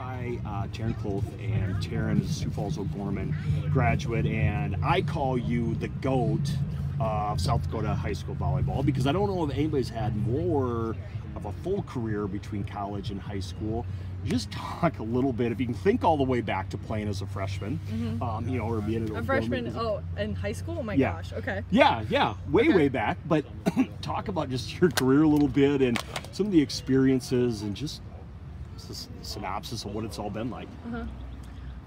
by Taryn Kloth, and Taryn is a Sioux Falls O'Gorman graduate, and I call you the GOAT of South Dakota high school volleyball, because I don't know if anybody's had more of a full career between college and high school. Just talk a little bit, if you can think all the way back to playing as a freshman, you know, or being a freshman. Oh, in high school? Oh my gosh. Okay. Yeah, way back. But talk about just your career a little bit and some of the experiences and just a synopsis of what it's all been like.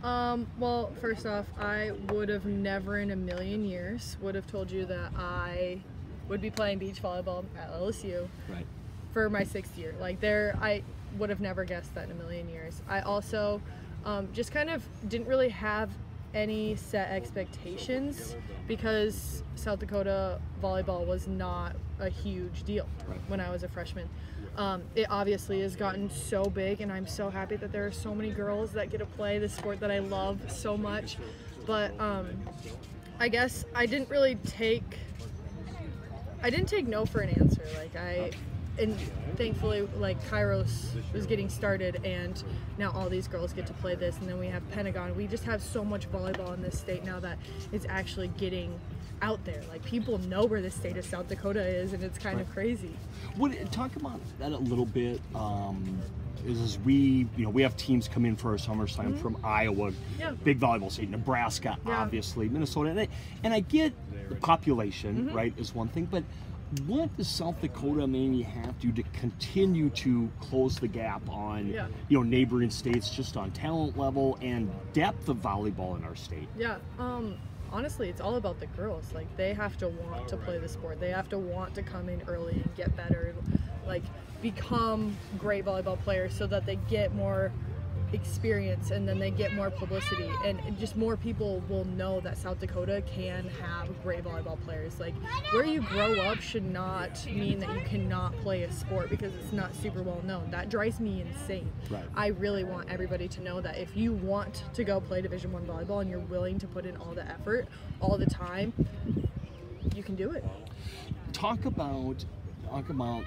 Well, first off, I would have never in a million years would have told you that I would be playing beach volleyball at LSU for my 6th year. Like, I would have never guessed that in a million years. I also just kind of didn't really have any set expectations, because South Dakota volleyball was not a huge deal when I was a freshman. It obviously has gotten so big, and I'm so happy that there are so many girls that get to play the sport that I love so much. But I guess I didn't take no for an answer. And thankfully, like, Kairos was getting started, and now all these girls get to play this, and then we have Pentagon. We just have so much volleyball in this state now that it's actually getting out there. Like, people know where the state of South Dakota is, and it's kind of crazy. Talk about that a little bit. Is we have teams come in for our summer slam from Iowa, big volleyball state, Nebraska, obviously, Minnesota, and I get the population, right, is one thing, but what does South Dakota maybe have to continue to close the gap on neighboring states, just on talent level and depth of volleyball in our state? Honestly, it's all about the girls. Like, they have to want to play the sport. They have to want to come in early and get better, like, become great volleyball players, so that they get more experience, and then they get more publicity, and just more people will know that South Dakota can have great volleyball players. Like, where you grow up should not mean that you cannot play a sport because it's not super well known. That drives me insane. I really want everybody to know that if you want to go play Division I volleyball and you're willing to put in all the effort all the time, you can do it. Talk about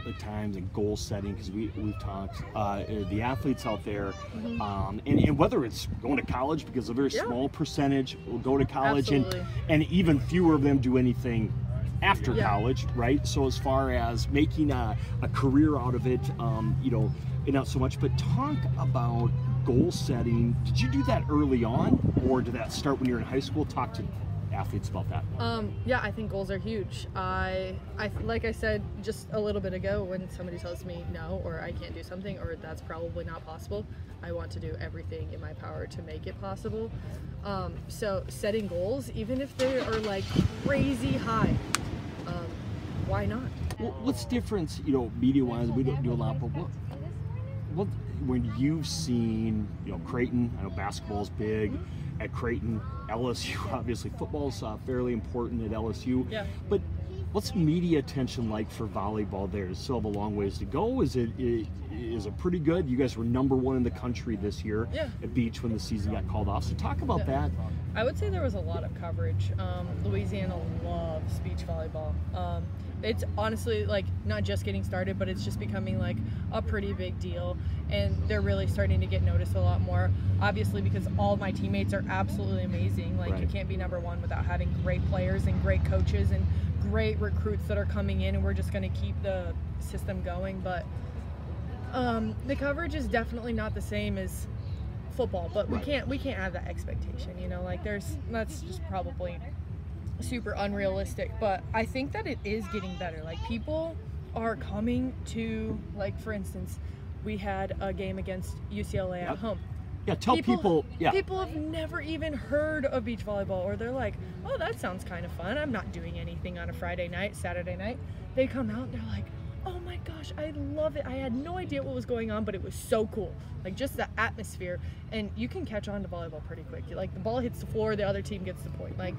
the times and goal setting, because we've talked the athletes out there, and whether it's going to college, because a very small percentage will go to college, and even fewer of them do anything after college, right? So as far as making a career out of it, not so much. But talk about goal setting. Did you do that early on, or did that start when you were in high school? Talk to athletes about that. Yeah, I think goals are huge. I like I said just a little bit ago, when somebody tells me no, or I can't do something, or that's probably not possible, I want to do everything in my power to make it possible. So setting goals, even if they are like crazy high, why not? What's difference, media-wise? We don't do a lot, but what when you've seen, Creighton, I know basketball's big at Creighton, LSU, obviously football's fairly important at LSU, but what's media attention like for volleyball there? Does it still have a long ways to go? Is it pretty good? You guys were #1 in the country this year at beach when the season got called off, so talk about that. I would say there was a lot of coverage. Louisiana loves beach volleyball. It's honestly, like, not just getting started, but it's just becoming like a pretty big deal, and they're really starting to get noticed a lot more, obviously, because all of my teammates are absolutely amazing. Like, you can't be #1 without having great players and great coaches and great recruits that are coming in, and we're just going to keep the system going. But the coverage is definitely not the same as football, but we can't have that expectation, like, that's just probably super unrealistic. But I think that it is getting better. Like, people are coming to, like, for instance, we had a game against UCLA at home. Tell people. People have never even heard of beach volleyball, or they're like, oh, that sounds kind of fun. I'm not doing anything on a Friday night, Saturday night. They come out and they're like, oh my gosh, I love it. I had no idea what was going on, but it was so cool. Like, just the atmosphere, and you can catch on to volleyball pretty quick. Like, the ball hits the floor, the other team gets the point. Like,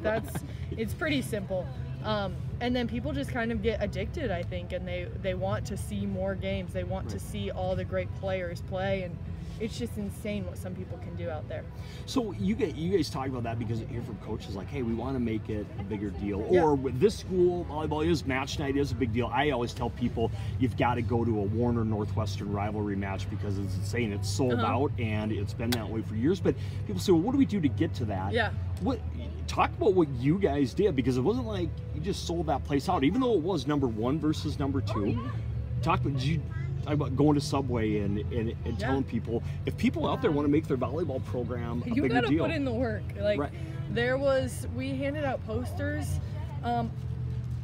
it's pretty simple. And then people just kind of get addicted, I think, and they want to see more games. They want to see all the great players play, and it's just insane what some people can do out there. So you guys talk about that because you hear from coaches like, hey, we want to make it a bigger deal. Or with this school, volleyball is match night is a big deal. I always tell people you've got to go to a Warner Northwestern rivalry match because it's insane. It's sold out, and it's been that way for years. But people say, well, what do we do to get to that? Yeah. Talk about what you guys did, because it wasn't like you just sold that place out, even though it was #1 versus #2. Did you talk about going to Subway and telling people, if people out there want to make their volleyball program a bigger deal, you gotta put in the work. Like we handed out posters. A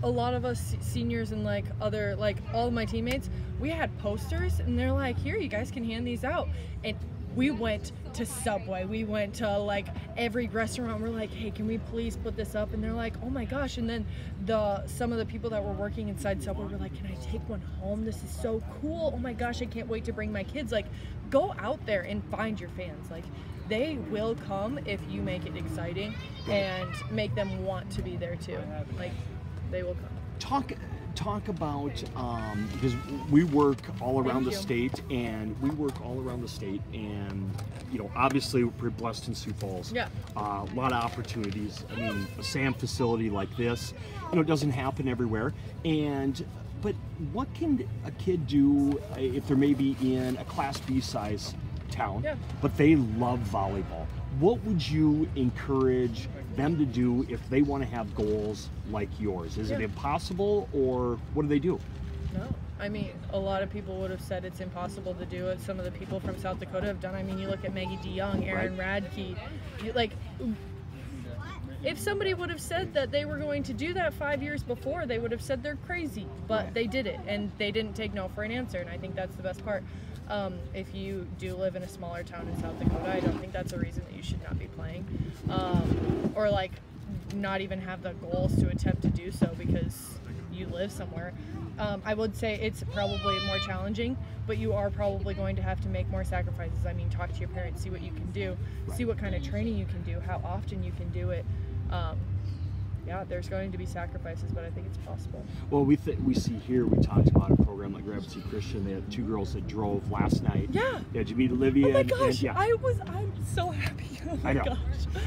lot of us seniors and like all of my teammates, we had posters, and they're like, here, you guys can hand these out. And we went to Subway, we went to like every restaurant. We're like, hey, can we please put this up? And they're like, oh my gosh. And then some of the people that were working inside Subway were like, can I take one home? This is so cool. Oh my gosh, I can't wait to bring my kids. Like, go out there and find your fans. Like, they will come if you make it exciting and make them want to be there too. Like, they will come. Talk about, because we work all around the state, and obviously we're blessed in Sioux Falls. Yeah. A lot of opportunities. I mean, a SAM facility like this, it doesn't happen everywhere. But what can a kid do if they're maybe in a Class B size town, but they love volleyball? What would you encourage them to do if they want to have goals like yours? Is it impossible, or what do they do? No. I mean, a lot of people would have said it's impossible to do it. Some of the people from South Dakota have done. I mean, you look at Maggie DeYoung, Aaron Radke. If somebody would have said that they were going to do that 5 years before, they would have said they're crazy. But they did it, and they didn't take no for an answer, and I think that's the best part. If you do live in a smaller town in South Dakota, I don't think that's a reason that you should not be playing. Or like not even have the goals to attempt to do so because you live somewhere. I would say it's probably more challenging, but you are probably going to have to make more sacrifices. I mean, talk to your parents, see what you can do, see what kind of training you can do, how often you can do it. Yeah, there's going to be sacrifices, but I think it's possible. Well, we see here, we talked about a program like Gravity Christian. They had 2 girls that drove last night. Yeah. Did you meet Olivia? Oh my gosh, and I'm so happy. Oh my I know. Gosh.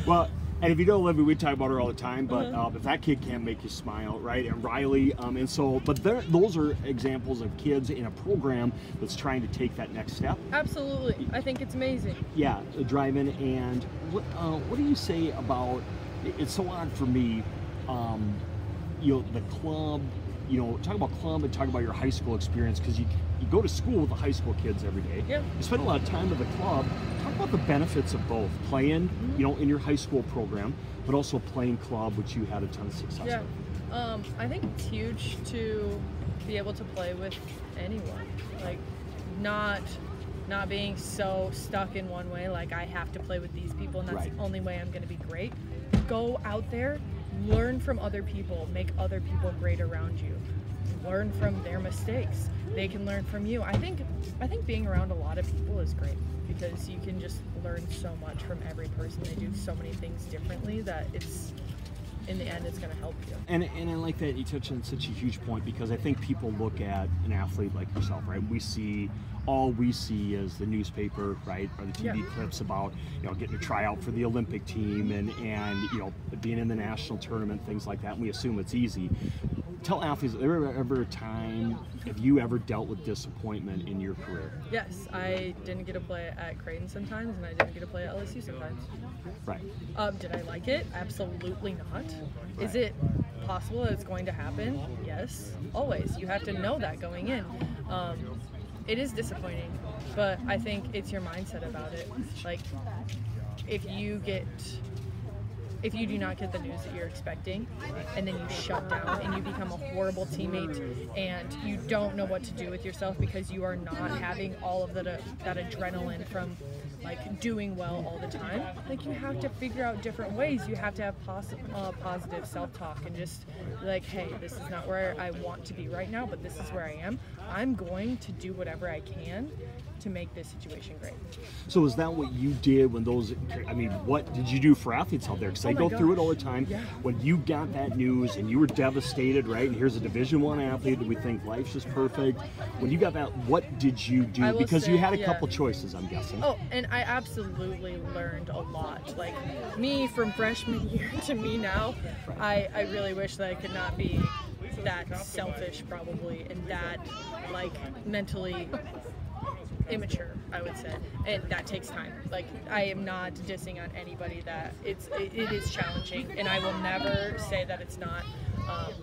Well, and if you know Olivia, we talk about her all the time, but if that kid can't make you smile, right? And Riley, those are examples of kids in a program that's trying to take that next step. Absolutely. I think it's amazing. Yeah, driving. And what do you say about, it's so odd for me, the club, talk about club and talk about your high school experience, because you go to school with the high school kids every day. Yeah. You spend a lot of time with the club. Talk about the benefits of both playing, in your high school program, but also playing club, which you had a ton of success with. I think it's huge to be able to play with anyone. Like, not being so stuck in one way, like I have to play with these people and that's the only way I'm going to be great. Go out there, learn from other people, make other people great around you. Learn from their mistakes. They can learn from you. I think being around a lot of people is great because you can just learn so much from every person. They do so many things differently that in the end, it's going to help you. And I like that you touched on such a huge point, because I think people look at an athlete like yourself, right? All we see is the newspaper, right, or the TV clips about, getting a tryout for the Olympic team and being in the national tournament, things like that. And we assume it's easy. Tell athletes, is there ever a time, have you ever dealt with disappointment in your career? Yes, I didn't get to play at Creighton sometimes, and I didn't get to play at LSU sometimes. Right. Did I like it? Absolutely not. Right. Is it possible that it's going to happen? Yes, always. You have to know that going in. It is disappointing, but I think it's your mindset about it. Like, if you do not get the news that you're expecting, and then you shut down and you become a horrible teammate and you don't know what to do with yourself because you are not having all of that adrenaline from like doing well all the time, like you have to figure out different ways. You have to have positive self-talk and just be like, hey, this is not where I want to be right now, but this is where I am. I'm going to do whatever I can to make this situation great. So is that what you did when those, I mean, what did you do for athletes out there? Because I go through it all the time. Yeah. When you got that news and you were devastated, right? And here's a Division I athlete that we think life's just perfect. When you got that, what did you do? Because you had a couple choices, I'm guessing. Oh, and I absolutely learned a lot. Like me from freshman year to me now, I really wish that I could not be that selfish probably and that like mentally immature, I would say, and that takes time. Like I am not dissing on anybody that it is challenging, and I will never say that it's not.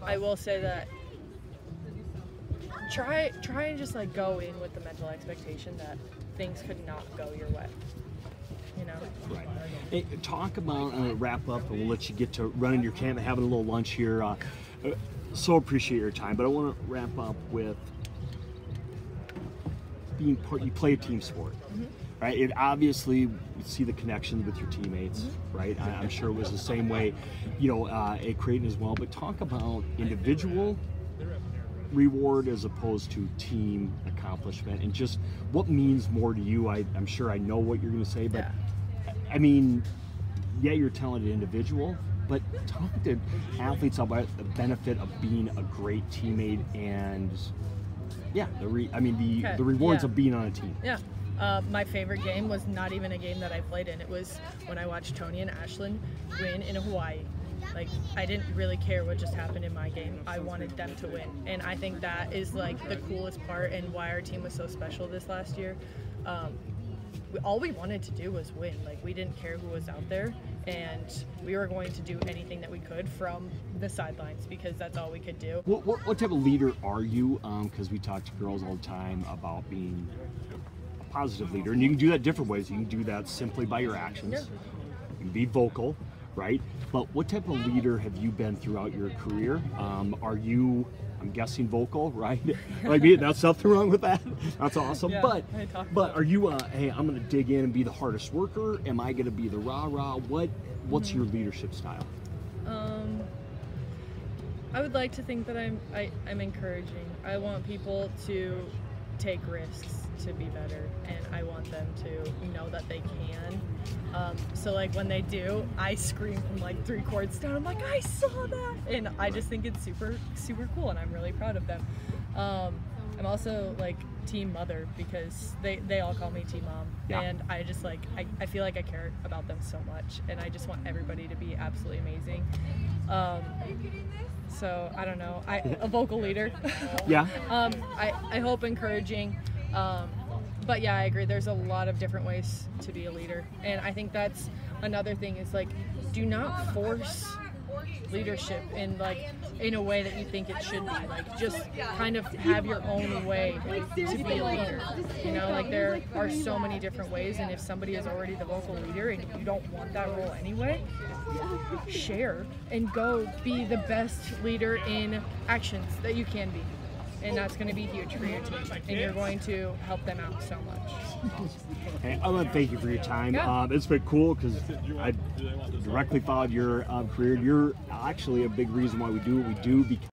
I will say that try and just like go in with the mental expectation that things could not go your way. You know? Right. Hey, talk about wrap up, and we'll let you get to running your camp and having a little lunch here. So appreciate your time, but I want to wrap up with being part. You play a team sport, right? It obviously you see the connections with your teammates, right? I'm sure it was the same way, you know, at Creighton as well. But talk about individual reward as opposed to team accomplishment, and just what means more to you. I'm sure I know what you're going to say, but I mean, yeah, you're a talented individual, but talk to athletes about the benefit of being a great teammate and the rewards of being on a team. Yeah. My favorite game was not even a game that I played in. It was when I watched Tony and Ashlyn win in Hawaii. Like, I didn't really care what just happened in my game. I wanted them to win. And I think that is like the coolest part and why our team was so special this last year. All we wanted to do was win. Like, we didn't care who was out there, and we were going to do anything that we could from the sidelines because that's all we could do. What type of leader are you? Because we talk to girls all the time about being a positive leader, and you can do that different ways. You can do that simply by your actions. Yeah. You can be vocal, right? But what type of leader have you been throughout your career? Are you, I'm guessing, vocal, right? Like, that's nothing wrong with that. That's awesome. Yeah, but are you, hey, I'm going to dig in and be the hardest worker? Am I going to be the rah-rah? What's your leadership style? I would like to think that I'm encouraging. I want people to take risks to be better, and I want them to know that they can. So like when they do, I scream from like 3 courts down. I'm like, I saw that, and I just think it's super cool, and I'm really proud of them. I'm also like team mother because they all call me team mom, and I just like I feel like I care about them so much, and I just want everybody to be absolutely amazing. So I don't know, a vocal leader. I hope encouraging. But yeah, I agree. There's a lot of different ways to be a leader, and I think that's another thing is like, do not force leadership in a way that you think it should be. Like, just kind of have your own way to be a leader. You know, like there are so many different ways, and if somebody is already the vocal leader and you don't want that role anyway, share and go be the best leader in actions that you can be. And that's going to be huge for your team, and you're going to help them out so much. Hey, I want to thank you for your time. Yeah. It's been cool because I directly followed your career. You're actually a big reason why we do what we do. Because